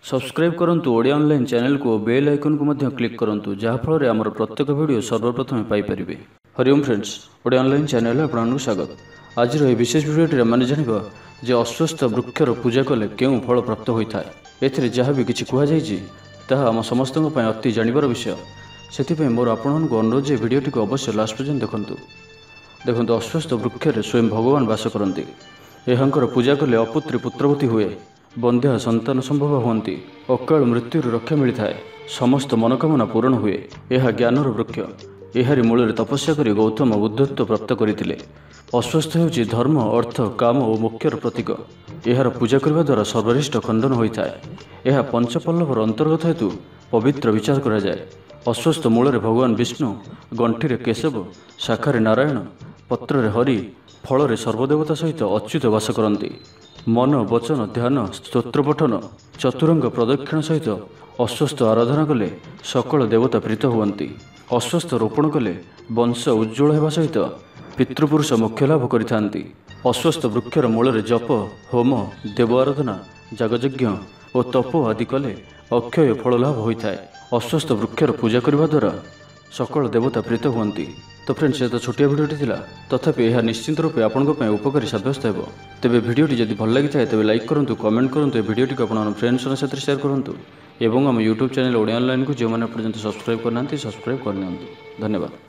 Subscribe करंतु Odia online channel को bell icon को मध्य क्लिक करंतु जहाँ फल आमर प्रत्येक वीडियो सर्वप्रथम Piper. Hariom friends, Odia online channel आपको स्वागत। आज विशेष वीडियो मैंने जानवा जे अस्वस्थ वृक्षर पूजा कले क्यों फल प्राप्त होता है। एथिरे जहाँ भी किसी कहुई आम समस्त अति जानवर विषय। से मोर आपण को अनुरोध जे वीडियो टी अवश्य लास्ट पर्यंत देखु। अस्वस्थ वृक्षर स्वयं भगवान बास करती। यहंकर पूजा कले अपुत्री पुत्रवती हुए, बंध्या संतान संभव होती, अकाल मृत्युर रक्षा मिलता है, समस्त मनोकामना पूरण हुए। यह ज्ञानर वृक्ष। एहारी मूल तपस्या कर गौतम बुद्धत्व प्राप्त करते। अस्वस्थ होउछि धर्म, अर्थ, काम और मोक्षर प्रतीक। यार पूजा करने द्वारा सर्वरिष्ट खंडन होता है। यह पंचपल्लवर अंतर्गत हेतु पवित्र विचार करा जाए। अस्वस्थ मूल भगवान विष्णु, गंठी केशव, शाखारे नारायण, पत्र हरि, फल सर्वदेवता सहित अच्युत वास करती। मन, वचन, ध्यान, स्तोत्र पठन, चतुरंग प्रदक्षिण सहित अस्वस्थ आराधना कले सकल देवता प्रीत हुअन्ति। अस्वस्थ रोपण कले वंश उज्ज्वल होगा सहित पितृपुरुष मोक्ष लाभ करिथान्ति। अस्वस्थ वृक्षर मूल जप, होम, देव आराधना, जागयज्ञ और तप आदि कले अक्षय फल लाभ होता है। अस्वस्थ वृक्षर पूजा करने द्वारा सकल देवता प्रीत हुअन्ति। तो फ्रेंड्स, ये तो छोटिया भिडियोटी थिला, तथापि यह निश्चित रूपे आपंक उपकारी सब्यस्त हो। तेज भिडियोटी जदि भल लगी था तेज लाइक करूँ, कमेंट करूँ, भिडियोटी को आप फ्रेंड्स सहित शेयर करूँ और आम यूट्यूब चैनल ओडिया ऑनलाइन को जो मैंने पर्यटन सब्सक्राइब करना सब्सक्राइब करनी। धन्यवाद।